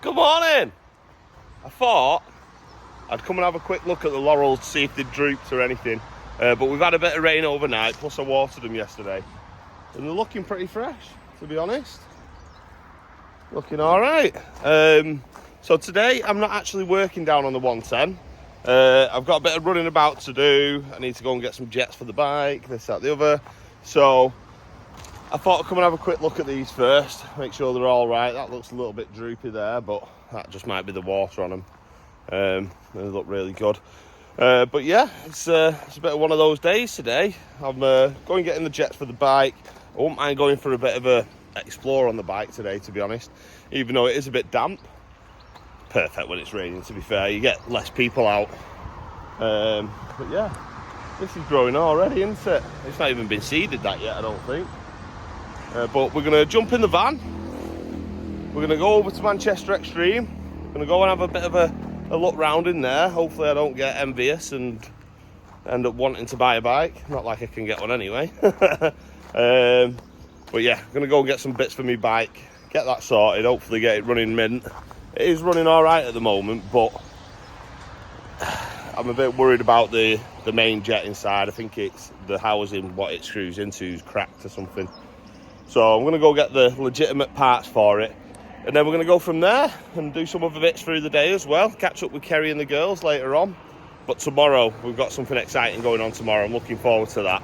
Good morning. I thought I'd come and have a quick look at the laurels to see if they'd drooped or anything. But we've had a bit of rain overnight, plus I watered them yesterday. And they're looking pretty fresh, to be honest. Looking all right. So today I'm not actually working down on the 110. I've got a bit of running about to do. I need to go and get some jets for the bike, this, that, the other. So I thought I'd come and have a quick look at these first, make sure they're all right. That looks a little bit droopy there, but that just might be the water on them. They look really good. But yeah, it's a bit of one of those days today. I'm going getting the jets for the bike. I won't mind going for a bit of a explore on the bike today, to be honest, even though it is a bit damp. Perfect when it's raining, to be fair. You get less people out. But yeah, this is growing already, isn't it? It's not even been seeded that yet, I don't think. But we're going to jump in the van. We're going to go over to Manchester Extreme. We're going to go and have a bit of a look round in there. Hopefully I don't get envious and end up wanting to buy a bike. Not like I can get one anyway. But yeah, I'm going to go and get some bits for my bike, get that sorted, hopefully get it running mint. It is running all right at the moment, but I'm a bit worried about the main jet inside. I think it's the housing, what it screws into, is cracked or something. So I'm going to go get the legitimate parts for it. And then we're going to go from there and do some other bits through the day as well. Catch up with Kerry and the girls later on. But tomorrow, we've got something exciting going on tomorrow. I'm looking forward to that.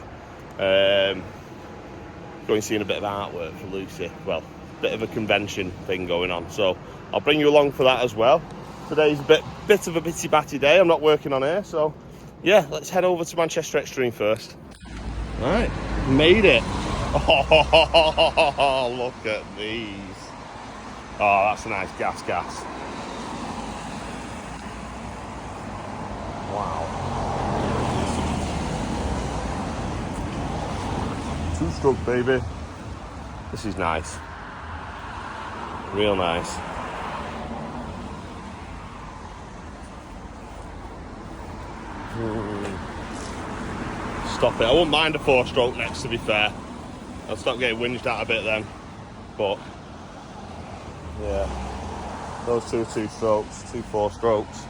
Going seeing a bit of artwork for Lucy. Well, a bit of a convention thing going on. So I'll bring you along for that as well. Today's a bit of a bitty-batty day. I'm not working on here. So yeah, let's head over to Manchester Extreme first. Right, made it. Oh, look at these. Oh, that's a nice gas. Wow. Two-stroke, baby. This is nice. Real nice. Stop it. I wouldn't mind a four-stroke next, to be fair. I'll stop getting whinged at a bit then. But yeah, those two strokes, 2 4-strokes.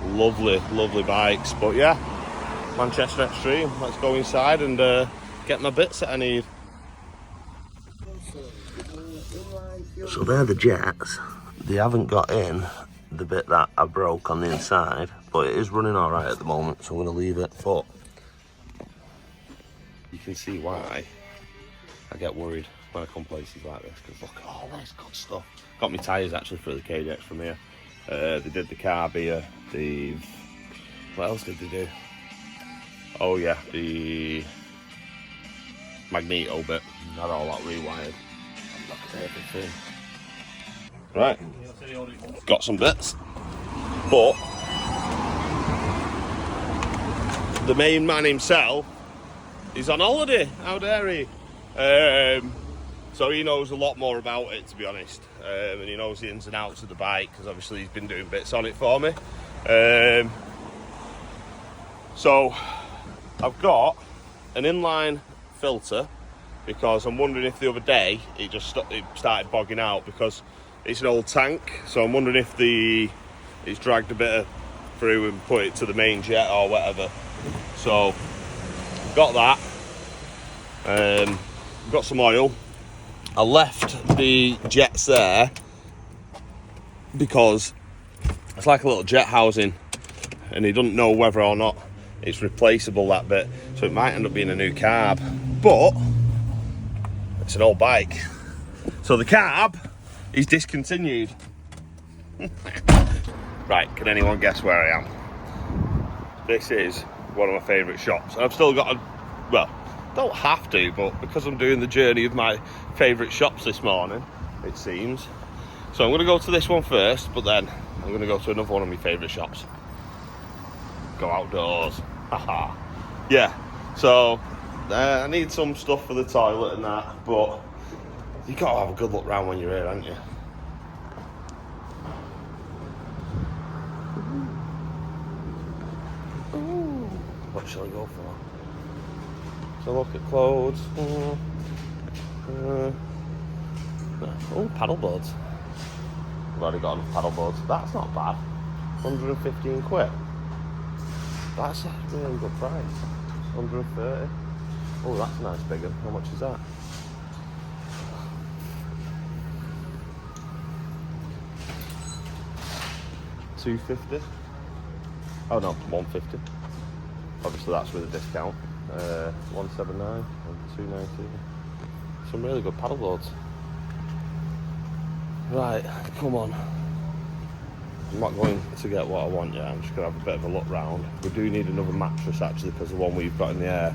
Lovely bikes. But yeah, Manchester Extreme. Let's go inside and get my bits that I need. So they're the jets. They haven't got in the bit that I broke on the inside, but it is running all right at the moment, so I'm going to leave it. But you can see why I get worried when I come places like this, because look at all this good stuff. Got my tyres actually for the KDX from here. They did the carb here. What else did they do? Oh yeah, the magneto bit. Had all that rewired. Look at everything. Right, got some bits, but the main man himself is on holiday. How dare he? So he knows a lot more about it, to be honest, and he knows the ins and outs of the bike, because obviously he's been doing bits on it for me. So I've got an inline filter, because I'm wondering if the other day it started bogging out, because it's an old tank. So I'm wondering if it's dragged a bit through and put it to the main jet or whatever. So got that. Got some oil. I left the jets there because it's like a little jet housing, and he doesn't know whether or not it's replaceable, that bit, so it might end up being a new carb, but it's an old bike, so the carb is discontinued. Right, can anyone guess where I am? This is one of my favourite shops. I've still got don't have to, but because I'm doing the journey of my favourite shops this morning, it seems. So I'm going to go to this one first, but then I'm going to go to another one of my favourite shops. Go outdoors. Haha. Yeah, so I need some stuff for the toilet and that, but you got to have a good look round when you're here, haven't you? What shall I go for? So look at clothes. Oh, paddle boards. We've already got enough paddle boards. That's not bad. 115 quid. That's a really good price. 130. Oh, that's a nice big one. How much is that? $250. Oh no, 150. Obviously that's with a discount. 179 and 219. Some really good paddle boards. Right, come on. I'm not going to get what I want yet. I'm just going to have a bit of a look round. We do need another mattress actually, because the one we've got in the air,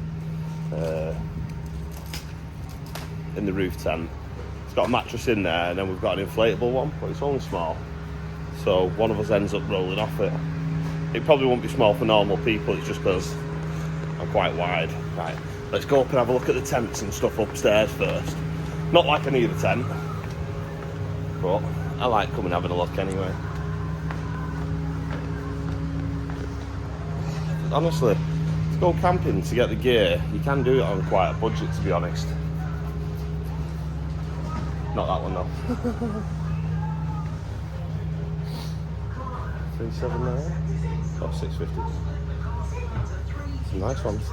in the roof tent, it's got a mattress in there, and then we've got an inflatable one, but it's only small. So one of us ends up rolling off it. It probably won't be small for normal people, it's just because I'm quite wide. Right, let's go up and have a look at the tents and stuff upstairs first. Not like I need a tent, but I like coming and having a look anyway. Honestly, to go camping to get the gear, you can do it on quite a budget, to be honest. Not that one though. 379 or 650. Some nice ones.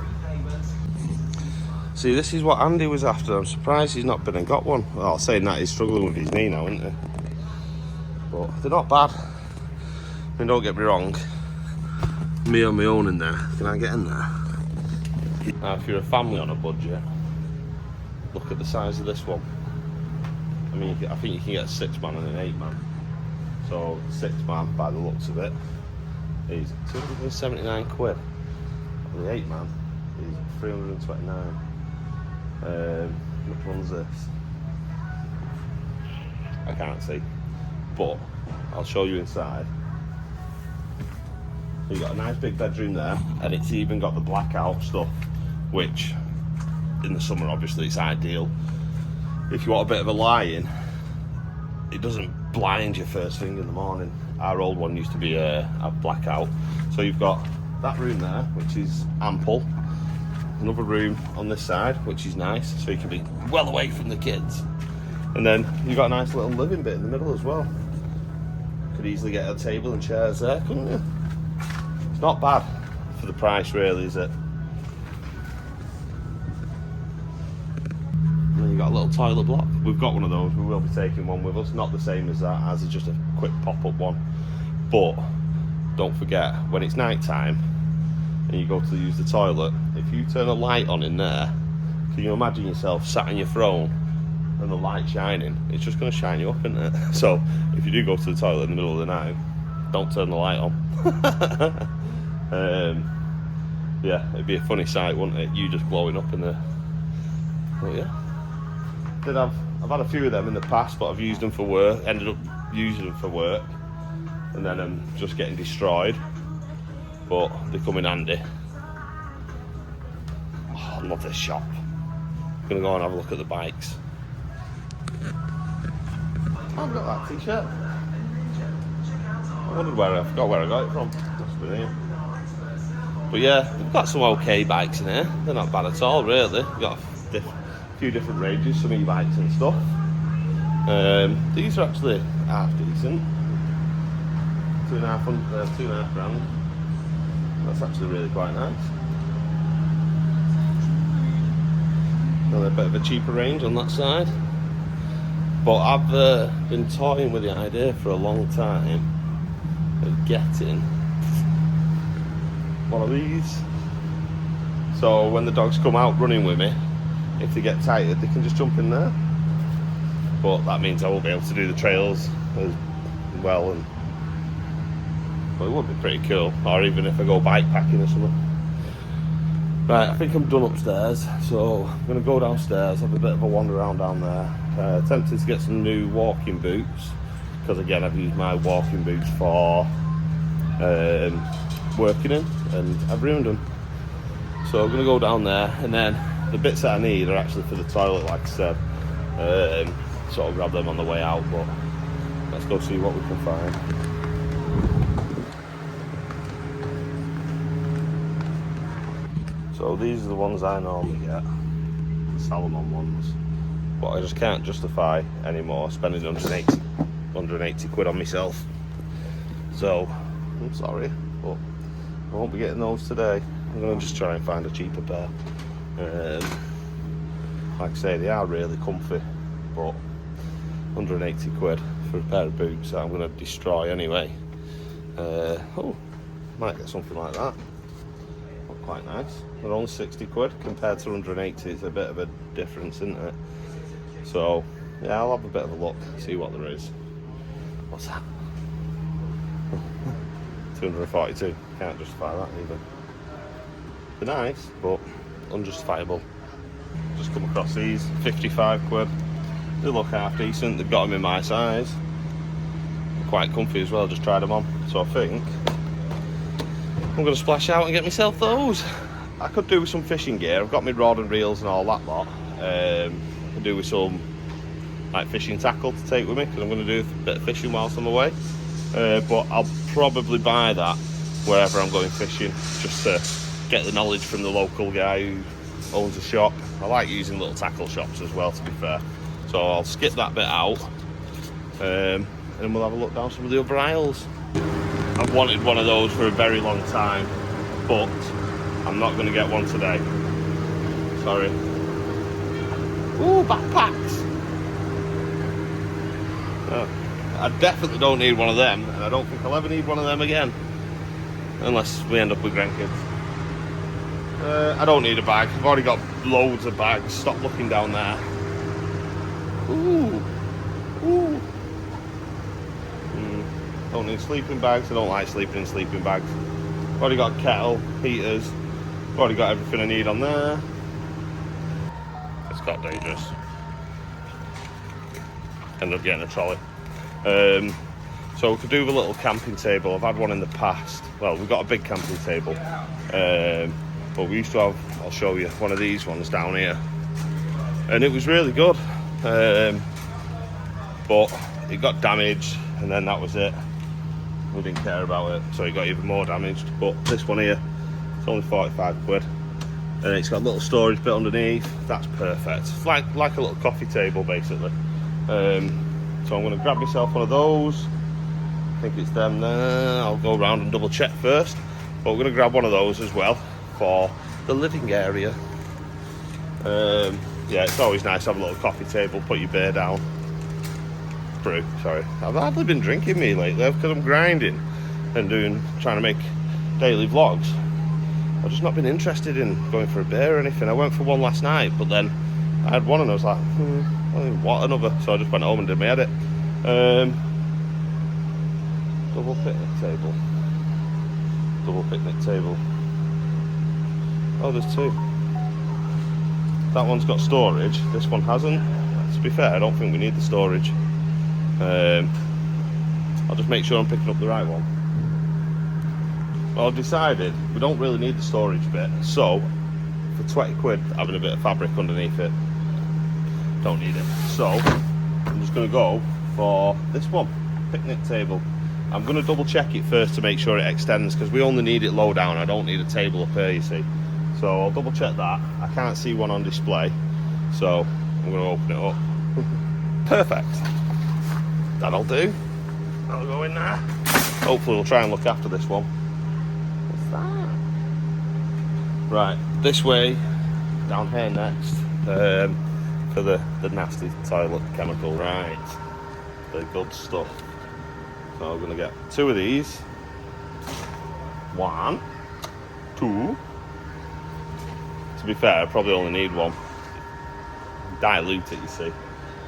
See, this is what Andy was after. I'm surprised he's not been and got one. Well, saying that, he's struggling with his knee now, isn't he? But they're not bad. I mean, don't get me wrong. Me on my own in there. Can I get in there? Now, if you're a family on a budget, look at the size of this one. I mean, I think you can get a 6-man and an 8-man. So, 6-man, by the looks of it, is 279 quid. The 8-man is 329. Which one's this? I can't see, but I'll show you inside. You've got a nice big bedroom there, and it's even got the blackout stuff, which in the summer obviously it's ideal. If you want a bit of a lie-in, it doesn't blind you first thing in the morning. Our old one used to be a blackout. So you've got that room there, which is ample. Another room on this side, which is nice, so you can be well away from the kids. And then you've got a nice little living bit in the middle as well. Could easily get a table and chairs there, couldn't you? It's not bad for the price, really, is it? And then you've got a little toilet block. We've got one of those. We will be taking one with us. Not the same as that, as it's just a quick pop-up one. But don't forget, when it's night time and you go to use the toilet, if you turn a light on in there, can you imagine yourself sat in your throne and the light shining? It's just going to shine you up, isn't it? So if you do go to the toilet in the middle of the night, don't turn the light on. Yeah, it'd be a funny sight, wouldn't it? You just glowing up in there. But yeah, I've had a few of them in the past, but I've used them for work. Ended up using them for work, and then I'm just getting destroyed. But they come in handy. Oh, I love this shop. I'm gonna go and have a look at the bikes. I've got that t-shirt. I wondered I forgot where I got it from. Must be here. But yeah, we've got some okay bikes in here. They're not bad at all, really. We've got a few different ranges, some e-bikes and stuff. These are actually half decent. 2.5 grand. That's actually really quite nice. And a bit of a cheaper range on that side. But I've been toying with the idea for a long time of getting one of these. So when the dogs come out running with me, if they get tired, they can just jump in there. But that means I won't be able to do the trails as well. But it would be pretty cool. Or even if I go bike packing or something. Right, I think I'm done upstairs, so I'm going to go downstairs, have a bit of a wander around down there. Tempted to get some new walking boots, because again I've used my walking boots for working in, and I've ruined them. So I'm going to go down there, and then the bits that I need are actually for the toilet, like I said. So I'll grab them on the way out, but let's go see what we can find. So these are the ones I normally get, the Salomon ones, but I just can't justify anymore spending £180 180 quid on myself. So, I'm sorry, but I won't be getting those today. I'm going to just try and find a cheaper pair. Like I say, they are really comfy, but 180 quid for a pair of boots that I'm going to destroy anyway. Oh, might get something like that. Not quite nice. They're only 60 quid compared to 180. It's a bit of a difference, isn't it? So, yeah, I'll have a bit of a look, see what there is. What's that? 242. Can't justify that either. They're nice, but unjustifiable. Just come across these, 55 quid. They look half decent. They've got them in my size. They're quite comfy as well. Just tried them on. So I think I'm going to splash out and get myself those. I could do with some fishing gear. I've got my rod and reels and all that lot. I could do with some like fishing tackle to take with me, because I'm going to do a bit of fishing whilst I'm away. But I'll probably buy that wherever I'm going fishing, just to get the knowledge from the local guy who owns a shop. I like using little tackle shops as well, to be fair. So I'll skip that bit out, and we'll have a look down some of the other aisles. I've wanted one of those for a very long time, but I'm not going to get one today. Sorry. Ooh, backpacks! I definitely don't need one of them, and I don't think I'll ever need one of them again, unless we end up with grandkids. I don't need a bag. I've already got loads of bags. Stop looking down there. Ooh. Ooh. Don't need sleeping bags. I don't like sleeping in sleeping bags. I've already got kettle, heaters. I've already got everything I need on there. It's got dangerous. End up getting a trolley. So we could do with a little camping table. I've had one in the past. Well, we've got a big camping table. But we used to have, I'll show you, one of these ones down here. And it was really good. But it got damaged, and then that was it. We didn't care about it, so it got even more damaged. But this one here, it's only 45 quid. And it's got a little storage bit underneath. That's perfect. It's like a little coffee table, basically. So I'm going to grab myself one of those. I think it's them there. I'll go around and double check first. But we're going to grab one of those as well for the living area. Yeah, it's always nice to have a little coffee table, put your beer down. Brew, sorry. I've hardly been drinking me lately because I'm grinding and trying to make daily vlogs. I've just not been interested in going for a beer or anything. I went for one last night, but then I had one and I was like, what, another? So I just went home and did my edit. Double picnic table. Double picnic table. Oh, there's two. That one's got storage, this one hasn't. To be fair, I don't think we need the storage. I'll just make sure I'm picking up the right one. Well, I've decided we don't really need the storage bit, so for 20 quid having a bit of fabric underneath it, don't need it. So I'm just going to go for this one, picnic table. I'm going to double check it first to make sure it extends, because we only need it low down. I don't need a table up here, you see. So I'll double check that. I can't see one on display, so I'm going to open it up. Perfect. That'll do. I'll go in there. Hopefully we'll try and look after this one. What's that? Right, this way, down here next, for the nasty toilet chemical. Right, the good stuff. So I'm going to get two of these. 1, 2. To be fair, I probably only need one. Dilute it, you see.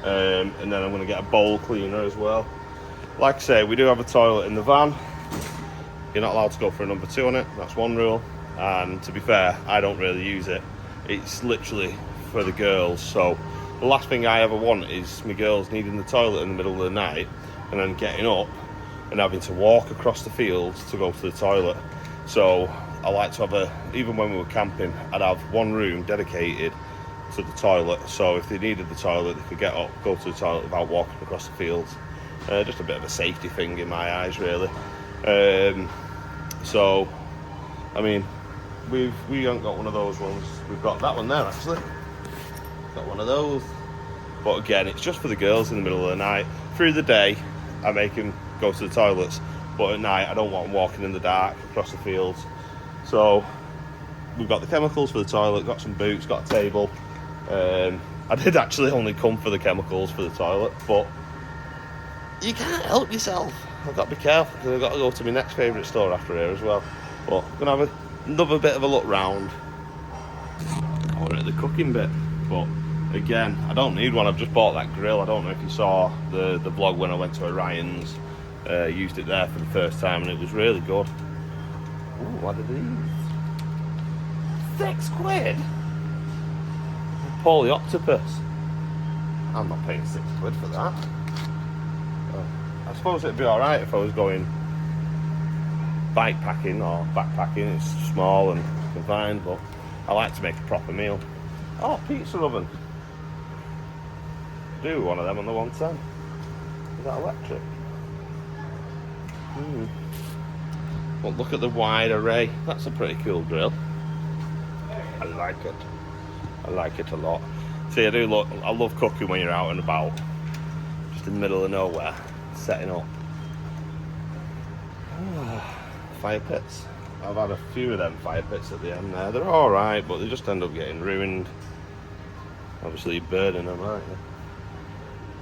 And then I'm going to get a bowl cleaner as well. Like I say, we do have a toilet in the van. You're not allowed to go for a number 2 on it. That's one rule. And to be fair, I don't really use it. It's literally for the girls. So the last thing I ever want is my girls needing the toilet in the middle of the night and then getting up and having to walk across the fields to go to the toilet. So I like to have even when we were camping, I'd have one room dedicated to the toilet. So if they needed the toilet, they could get up, go to the toilet without walking across the fields. Just a bit of a safety thing in my eyes, really. So, I mean, we haven't got one of those ones. We've got that one there, actually. Got one of those. But again, it's just for the girls in the middle of the night. Through the day, I make him go to the toilets. But at night, I don't want him walking in the dark across the fields. So we've got the chemicals for the toilet, got some boots, got a table. I did actually only come for the chemicals for the toilet, but you can't help yourself. I've got to be careful because I've got to go to my next favourite store after here as well. But I'm going to have another bit of a look round. I want at the cooking bit, but again, I don't need one. I've just bought that grill. I don't know if you saw the vlog when I went to Errands. Used it there for the first time and it was really good. Ooh, what are these? £6. Polly octopus. I'm not paying £6 for that. I suppose it'd be alright if I was going bike packing or backpacking. It's small and confined, but I like to make a proper meal. Oh, pizza oven. Do one of them on the 110. Is that electric? Well, look at the wide array. That's a pretty cool grill. I like it. I like it a lot. See, I love cooking when you're out and about, just in the middle of nowhere, setting up. Fire pits. I've had a few of them fire pits at the end there. They're all right, but they just end up getting ruined. Obviously, you're burning them, aren't you?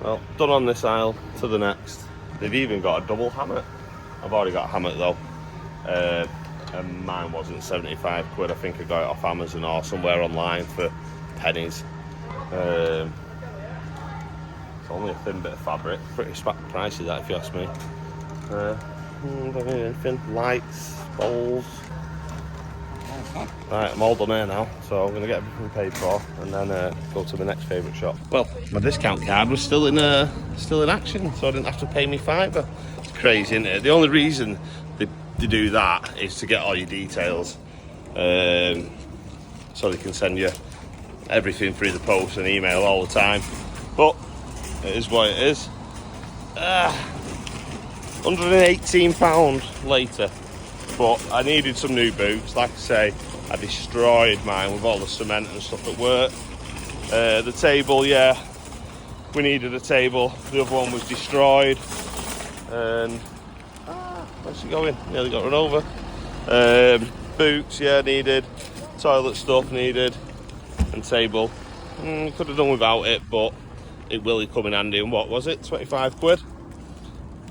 Well, done on this aisle. To the next. They've even got a double hammock. I've already got a hammock though. And mine wasn't £75. I think I got it off Amazon or somewhere online for pennies. It's only a thin bit of fabric. Pretty pricey that, if you ask me. Don't need anything. Lights, bowls. Right, I'm all done here now, so I'm going to get everything paid for and then go to the next favourite shop. Well, my discount card was still in action, so I didn't have to pay me £5. It's crazy, isn't it? The only reason they do that is to get all your details, so they can send you everything through the post and email all the time. But it is what it is. £118 later. But I needed some new boots. Like I say, I destroyed mine with all the cement and stuff at work. The table, yeah, we needed a table. The other one was destroyed. And where's she going? Nearly got run over. Boots, yeah, needed. Toilet stuff needed. And table. Could have done without it, but it will come in handy. And what was it? £25?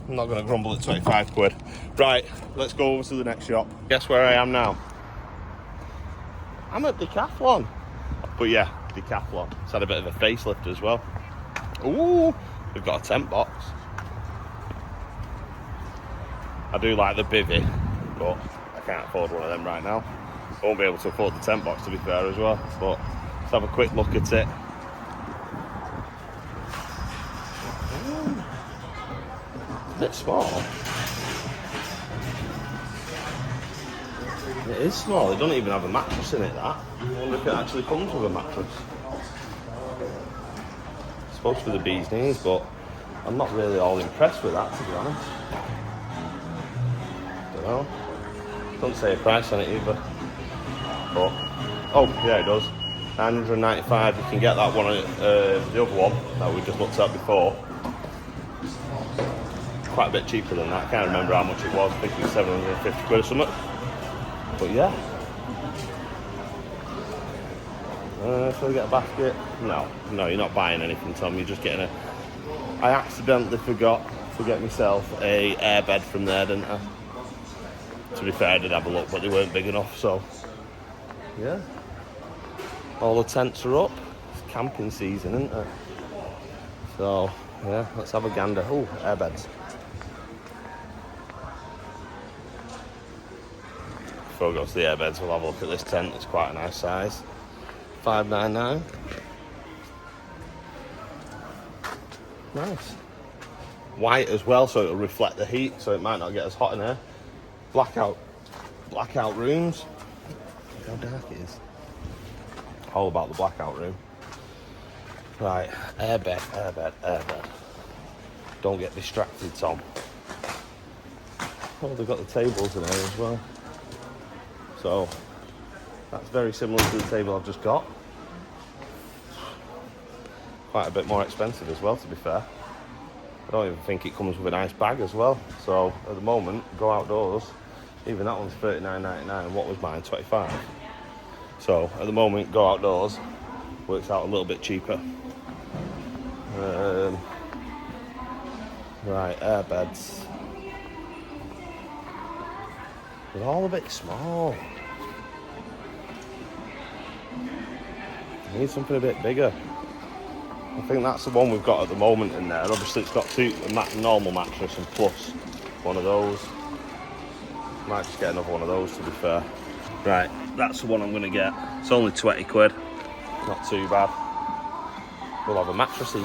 I'm not going to grumble at £25. Right, let's go over to the next shop. Guess where I am now? I'm at Decathlon. But yeah, Decathlon. It's had a bit of a facelift as well. Ooh, we've got a tent box. I do like the bivvy, but I can't afford one of them right now. I won't be able to afford the tent box, to be fair, as well. But let's have a quick look at it. A bit small. It is small. It doesn't even have a mattress in it, that. I wonder if it actually comes with a mattress. It's supposed to be the bee's knees, but I'm not really all impressed with that, to be honest. Don't know. Doesn't say a price on it either. But, oh, yeah, it does. £995. You can get that one, the other one that we just looked at before. Quite a bit cheaper than that. I can't remember how much it was. I think it was £750 or something. But yeah. Shall we get a basket? No, you're not buying anything, Tom. You're just getting I accidentally forgot to get myself a airbed from there, didn't I? To be fair, I did have a look, but they weren't big enough, so yeah. All the tents are up. It's camping season, isn't it? So yeah, let's have a gander. Oh, airbeds. Before we go to the airbeds, we'll have a look at this tent. It's quite a nice size. $5.99. Nice. White as well, so it'll reflect the heat, so it might not get as hot in here. Blackout rooms. Look how dark it is. All about the blackout room. Right, airbed. Don't get distracted, Tom. Oh, they've got the tables in here as well. So, that's very similar to the table I've just got. Quite a bit more expensive as well, to be fair. don't even think it comes with a nice bag as well. So at the moment, go outdoors. Even that one's $39.99. What was mine? $25. So at the moment, go outdoors works out a little bit cheaper. Right, air beds. They're all a bit small. I need something a bit bigger. I think that's the one we've got at the moment in there. Obviously, it's got a normal mattress and plus one of those. Might just get another one of those, to be fair. Right, that's the one I'm going to get. It's only 20 quid. Not too bad. We'll have a mattress each.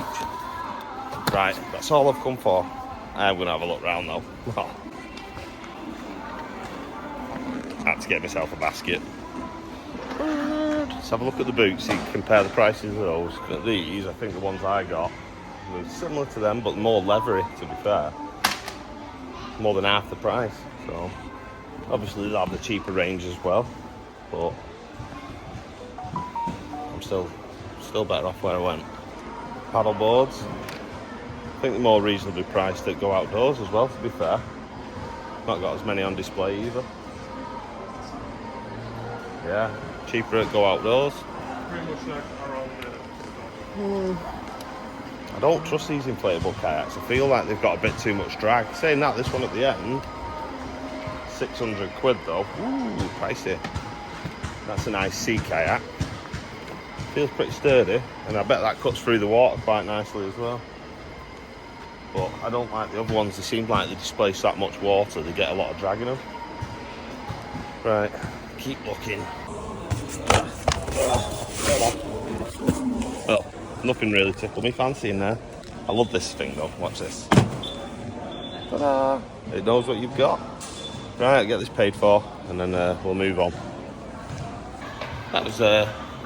Right, that's all I've come for. I'm going to have a look round though. I had to get myself a basket. Let's have a look at the boots, so you can compare the prices of those. These, I think the ones I got were similar to them, but more leathery, to be fair. More than half the price. So, obviously they'll have the cheaper range as well, but I'm still better off where I went. Paddle boards. I think they're more reasonably priced that go outdoors as well, to be fair. Not got as many on display either. Yeah, cheaper at go outdoors. Pretty much like our own. I don't trust these inflatable kayaks. I feel like they've got a bit too much drag. Saying that, this one at the end, 600 quid though. Ooh, pricey. That's a nice sea kayak. Feels pretty sturdy, and I bet that cuts through the water quite nicely as well. But I don't like the other ones. They seem like they displace that much water. They get a lot of drag in them. Right, keep looking. Well, nothing really tickled me fancy in there. I love this thing though. Watch this. Ta-da! It knows what you've got. Right, I'll get this paid for, and then we'll move on. That was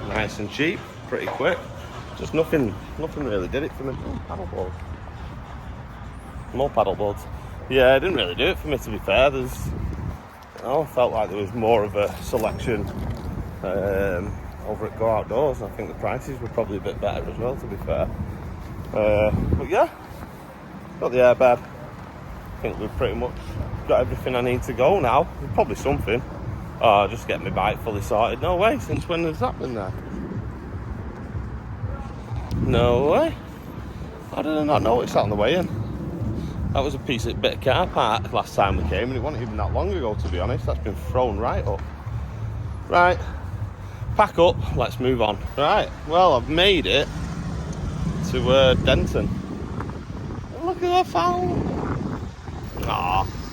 nice and cheap, pretty quick. Just nothing really did it for me. Oh, paddleboard. More paddleboards. Yeah, it didn't really do it for me, to be fair. I felt like there was more of a selection over at Go Outdoors. I think the prices were probably a bit better as well, to be fair. But yeah, got the airbag. I think we've pretty much got everything I need to go now. There's probably something. Oh, just get my bike fully sorted. No way, since when has that been there? No way. I did not notice that on the way in. That was a bit of car park last time we came, and it wasn't even that long ago, to be honest. That's been thrown right up. Right, pack up, let's move on. Right, well, I've made it to Denton. Look at that found.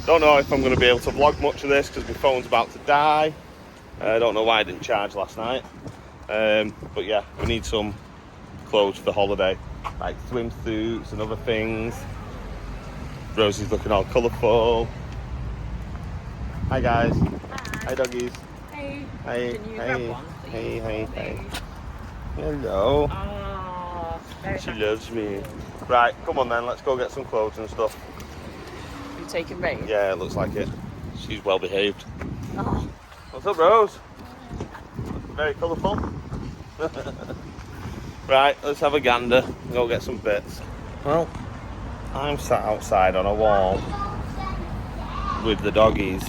Don't know if I'm going to be able to vlog much of this because my phone's about to die. I don't know why I didn't charge last night. But yeah, we need some clothes for the holiday, like swimsuits and other things. Rosie's looking all colourful. Hi guys. Hi doggies. Hey. Hey. Can you Hey. grab one, please? Hey. Hello. Oh, very She nice. loves me. Right, come on then, let's go get some clothes and stuff. You taking bait? Yeah, it looks like it. She's well behaved. Oh. What's up, Rose? Very colourful. Right, let's have a gander and go get some bits. Well, I'm sat outside on a wall with the doggies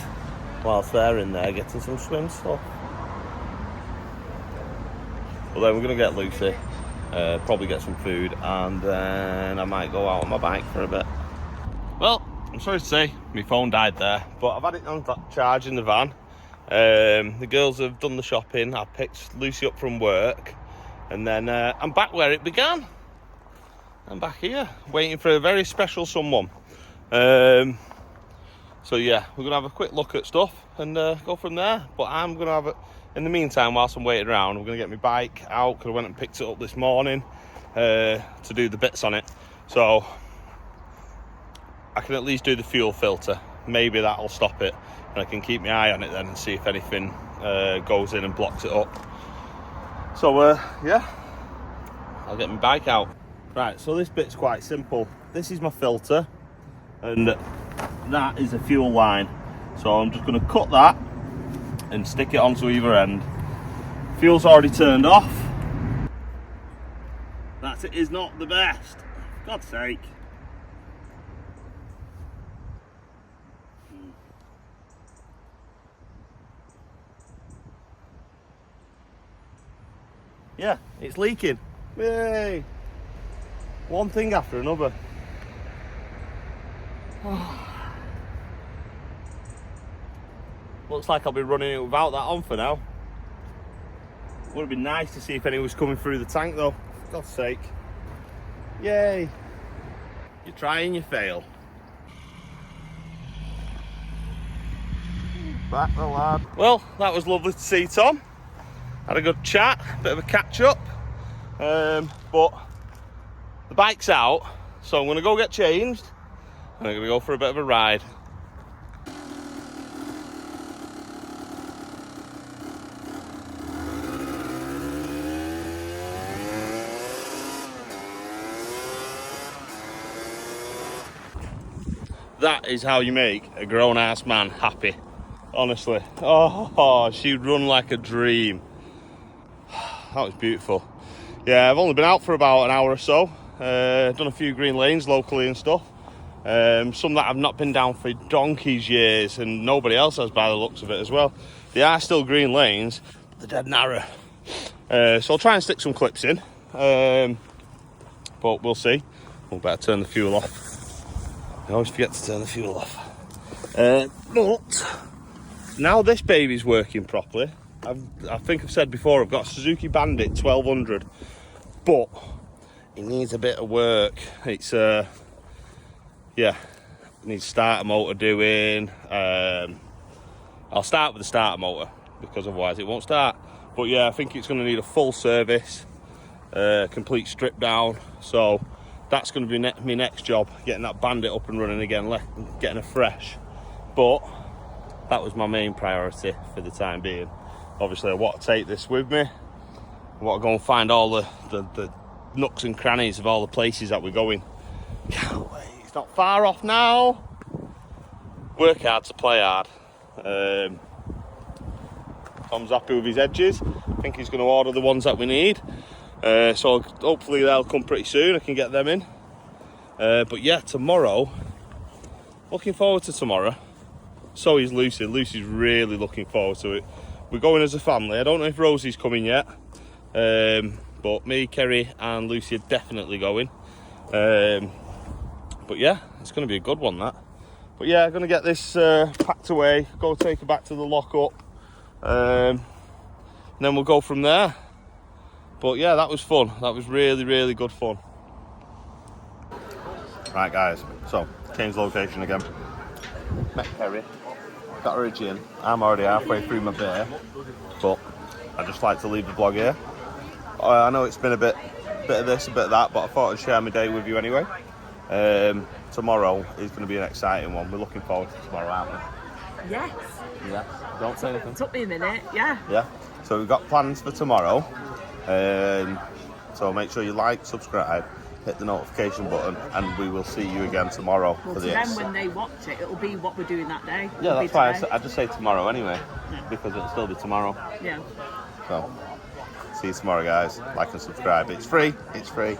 whilst they're in there getting some swim stuff. Well, then we're going to get Lucy, probably get some food, and then I might go out on my bike for a bit. Well, I'm sorry to say, my phone died there, but I've had it on charge in the van. The girls have done the shopping. I picked Lucy up from work, and then I'm back where it began. I'm back here, waiting for a very special someone. So yeah, we're going to have a quick look at stuff and go from there. But I'm going to have it, in the meantime, whilst I'm waiting around, I'm going to get my bike out, because I went and picked it up this morning to do the bits on it. So I can at least do the fuel filter. Maybe that'll stop it, and I can keep my eye on it then and see if anything goes in and blocks it up. So yeah, I'll get my bike out. Right, so this bit's quite simple. This is my filter, and that is a fuel line. So I'm just going to cut that and stick it onto either end. Fuel's already turned off. That is not the best, for God's sake. Yeah, it's leaking. Yay! One thing after another. Looks like I'll be running it without that on for now. Would have been nice to see if anyone was coming through the tank though, for God's sake. Yay! You try and you fail. Back the lad. Well, that was lovely to see Tom. Had a good chat, bit of a catch up. But the bike's out, so I'm gonna go get changed and I'm gonna go for a bit of a ride. That is how you make a grown-ass man happy, honestly. Oh, she'd run like a dream. That was beautiful. Yeah, I've only been out for about an hour or so. Done a few green lanes locally and stuff. Some that I've not been down for donkey's years, and nobody else has by the looks of it as well. They are still green lanes, but they're dead narrow. So I'll try and stick some clips in, but we'll see. We'll better turn the fuel off. I always forget to turn the fuel off. But now this baby's working properly. I think I've said before, I've got a Suzuki Bandit 1200, but it needs a bit of work. It's yeah, it needs starter motor doing. I'll start with the starter motor because otherwise it won't start. But yeah, I think it's going to need a full service, complete strip down. So that's going to be my next job, getting that Bandit up and running again, getting her fresh. But that was my main priority for the time being. Obviously I want to take this with me. I want to go and find all the nooks and crannies of all the places that we're going. Can't wait, it's not far off now. Work hard to play hard. Tom's happy with his edges. I think he's going to order the ones that we need. So hopefully they'll come pretty soon, I can get them in. But yeah, tomorrow, looking forward to tomorrow. So is Lucy. Lucy's really looking forward to it. We're going as a family. I don't know if Rosie's coming yet. But me, Kerry and Lucy are definitely going. But yeah, it's going to be a good one, that. But yeah, I'm going to get this packed away, go take her back to the lockup. And then we'll go from there. But yeah, that was fun. That was really, really good fun. Right guys, so change location again. Met Kerry, got her a gin. I'm already halfway through my beer, but I just like to leave the vlog here. I know it's been a bit of this, a bit of that, but I thought I'd share my day with you anyway. Tomorrow is going to be an exciting one. We're looking forward to tomorrow, aren't we? Yes. Yeah. Don't say anything. Took me a minute, yeah. Yeah. So we've got plans for tomorrow. So make sure you like, subscribe, hit the notification button, and we will see you again tomorrow. Well, for to them, when they watch it, it'll be what we're doing that day. Yeah, It'll that's why today. I just say tomorrow anyway, Yeah. because it'll still be tomorrow. Yeah. So, see you tomorrow, guys. Like and subscribe. It's free. It's free.